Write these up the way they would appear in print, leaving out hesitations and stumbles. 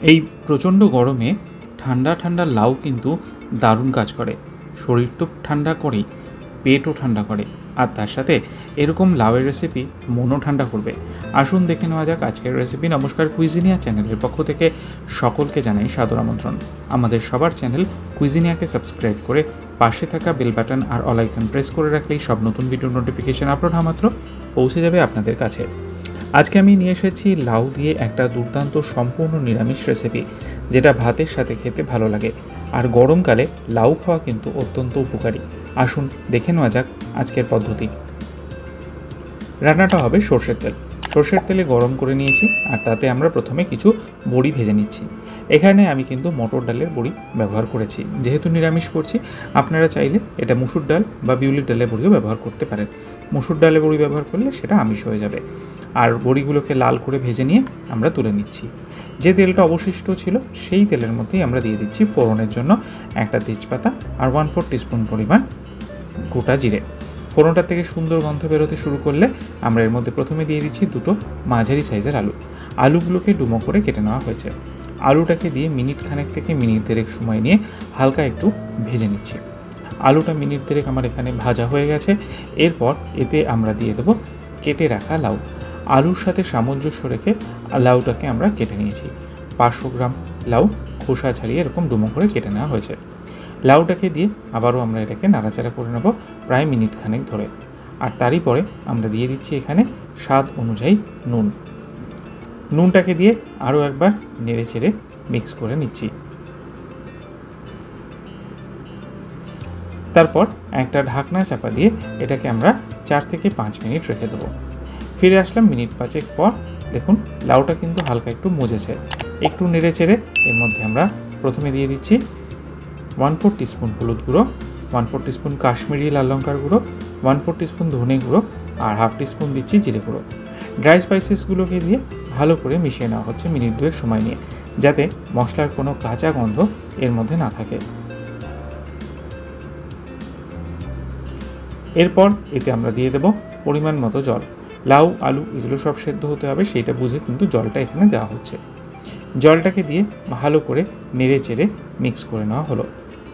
এই প্রচণ্ড গরমে ঠান্ডা ঠান্ডা লাউ কিন্তু দারুণ কাজ করে। শরীর তো ঠান্ডা করেই, পেটও ঠান্ডা করে, আর তার সাথে এরকম লাউয়ের রেসিপি মনও ঠান্ডা করবে। আসুন দেখে নেওয়া যাক আজকের রেসিপি। নমস্কার, কুইজিনিয়া চ্যানেলের পক্ষ থেকে সকলকে জানাই সাদর আমন্ত্রণ। আমাদের সবার চ্যানেল কুইজিনিয়াকে সাবস্ক্রাইব করে পাশে থাকা বেল বাটন আর অল আইকন প্রেস করে রাখলেই সব নতুন ভিডিও নোটিফিকেশন আপলোড হওয়া মাত্র পৌঁছে যাবে আপনাদের কাছে। আজকে আমি নিয়ে এসেছি লাউ দিয়ে একটা দুর্দান্ত সম্পূর্ণ নিরামিষ রেসিপি, যেটা ভাতের সাথে খেতে ভালো লাগে। আর গরমকালে লাউ খাওয়া কিন্তু অত্যন্ত উপকারী। আসুন দেখে নেওয়া যাক আজকের পদ্ধতি। রান্নাটা হবে সর্ষের তেল। সর্ষের তেলে গরম করে নিয়েছি, আর তাতে আমরা প্রথমে কিছু বড়ি ভেজে নিচ্ছি। এখানে আমি কিন্তু মটর ডালের বড়ি ব্যবহার করেছি, যেহেতু নিরামিষ করছি। আপনারা চাইলে এটা মুসুর ডাল বা বিউলির ডালের বড়িও ব্যবহার করতে পারেন। মুসুর ডালের বড়ি ব্যবহার করলে সেটা আমিষ হয়ে যাবে। আর বড়িগুলোকে লাল করে ভেজে নিয়ে আমরা তুলে নিচ্ছি। যে তেলটা অবশিষ্ট ছিল সেই তেলের মধ্যেই আমরা দিয়ে দিচ্ছি ফোড়নের জন্য একটা তেজপাতা আর 1/4 টিস্পুন পরিমাণ গোটা জিরে। ফোড়নটা থেকে সুন্দর গন্ধ বেরোতে শুরু করলে আমরা এর মধ্যে প্রথমে দিয়ে দিচ্ছি দুটো মাঝারি সাইজের আলু। আলুগুলোকে ডুমো করে কেটে নেওয়া হয়েছে। আলুটাকে দিয়ে মিনিট খানেক থেকে মিনিট দেড়েক সময় নিয়ে হালকা একটু ভেজে নিচ্ছি। আলুটা মিনিট দেড়েক আমার এখানে ভাজা হয়ে গেছে। এরপর এতে আমরা দিয়ে দেবো কেটে রাখা লাউ। আলুর সাথে সামঞ্জস্য রেখে লাউটাকে আমরা কেটে নিয়েছি। 500 গ্রাম লাউ খোসা ছাড়িয়ে এরকম ডুমো করে কেটে নেওয়া হয়েছে। লাউটাকে দিয়ে আবারও আমরা এটাকে নাড়াচাড়া করে নেব প্রায় মিনিট খানেক ধরে। আর তারই পরে আমরা দিয়ে দিচ্ছি এখানে স্বাদ অনুযায়ী নুন। নুনটাকে দিয়ে আরও একবার নেড়ে চেড়ে মিক্স করে নিচ্ছি। তারপর একটা ঢাকনা চাপা দিয়ে এটাকে আমরা 4 থেকে 5 মিনিট রেখে দেবো। ফিরে আসলাম মিনিট 5 পর। দেখুন লাউটা কিন্তু হালকা একটু মজেছে। একটু নেড়ে চেড়ে এর মধ্যে আমরা প্রথমে দিয়ে দিচ্ছি 1/4 টিস্পুন হলুদ গুঁড়ো, 1/4 টিস্পুন কাশ্মীরি লাল লঙ্কার গুঁড়ো, 1/4 টিস্পুন ধনে গুঁড়ো আর 1/2 টিস্পুন দিচ্ছি জিরে গুঁড়ো। ড্রাই স্পাইসেসগুলোকে দিয়ে ভালো করে মিশিয়ে নেওয়া হচ্ছে মিনিট 2 সময় নিয়ে, যাতে মশলার কোনো কাঁচা গন্ধ এর মধ্যে না থাকে। এরপর এতে আমরা দিয়ে দেব পরিমাণ মতো জল। লাউ আলু এগুলো সব সেদ্ধ হতে হবে, সেইটা বুঝে কিন্তু জলটা এখানে দেওয়া হচ্ছে। জলটাকে দিয়ে ভালো করে নেড়ে চেড়ে মিক্স করে নেওয়া হলো।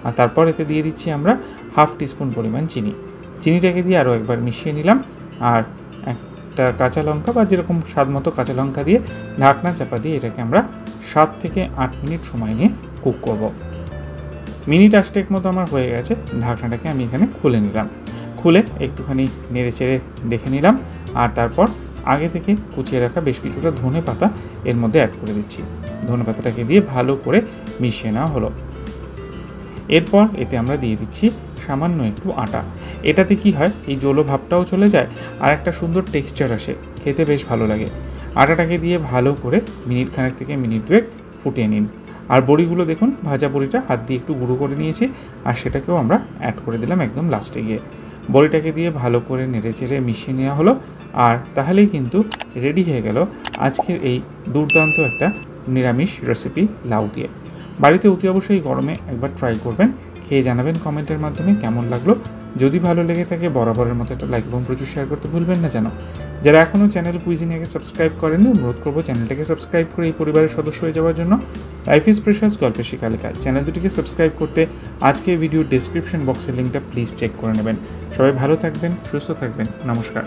আর তারপর এতে দিয়ে দিচ্ছি আমরা 1/2 টিস্পুন পরিমাণ চিনি। চিনিটাকে দিয়ে আরও একবার মিশিয়ে নিলাম। আর একটা কাঁচা লঙ্কা বা যেরকম স্বাদ মতো কাঁচা লঙ্কা দিয়ে ঢাকনা চাপা দিয়ে এটাকে আমরা 7 থেকে 8 মিনিট সময় নিয়ে কুক করব। মিনিট 8 মতো আমার হয়ে গেছে। ঢাকনাটাকে আমি এখানে খুলে নিলাম। খুলে একটুখানি নেড়ে চেড়ে দেখে নিলাম। আর তারপর আগে থেকে কুচিয়ে রাখা বেশ কিছুটা ধনে পাতা এর মধ্যে অ্যাড করে দিচ্ছি। ধনে পাতাটাকে দিয়ে ভালো করে মিশিয়ে নেওয়া হলো। এরপর এতে আমরা দিয়ে দিচ্ছি সামান্য একটু আটা। এটাতে কি হয়, এই জলো ভাবটাও চলে যায় আর একটা সুন্দর টেক্সচার আসে, খেতে বেশ ভালো লাগে। আটাটাকে দিয়ে ভালো করে মিনিট খানেক থেকে মিনিট 2 ফুটিয়ে নিন। আর বড়িগুলো দেখুন, ভাজা বড়িটা হাত দিয়ে একটু গুঁড়ো করে নিয়েছি, আর সেটাকেও আমরা অ্যাড করে দিলাম একদম লাস্টে গিয়ে। বড়িটাকে দিয়ে ভালো করে নেড়ে চেড়ে মিশিয়ে নেওয়া হলো। আর তাহলেই কিন্তু রেডি হয়ে গেল আজকের এই দুর্দান্ত একটা নিরামিষ রেসিপি লাউ দিয়ে। বাড়িতে অতি অবশ্যই গরমে একবার ট্রাই করবেন, খেয়ে জানাবেন কমেন্টের মাধ্যমে কেমন লাগলো। যদি ভালো লেগে থাকে বরাবরের মতো একটা লাইক এবং প্রচুর শেয়ার করতে ভুলবেন না যেন। যারা এখনও চ্যানেল কুইজিনিয়াকে সাবস্ক্রাইব করেননি, অনুরোধ করবো চ্যানেলটাকে সাবস্ক্রাইব করে এই পরিবারের সদস্য হয়ে যাওয়ার জন্য। লাইফ ইজ প্রেশাস গল্পের শিকালিকায় চ্যানেল দুটিকে সাবস্ক্রাইব করতে আজকে ভিডিওর ডেসক্রিপশন বক্সের লিঙ্কটা প্লিজ চেক করে নেবেন। সবাই ভালো থাকবেন, সুস্থ থাকবেন। নমস্কার।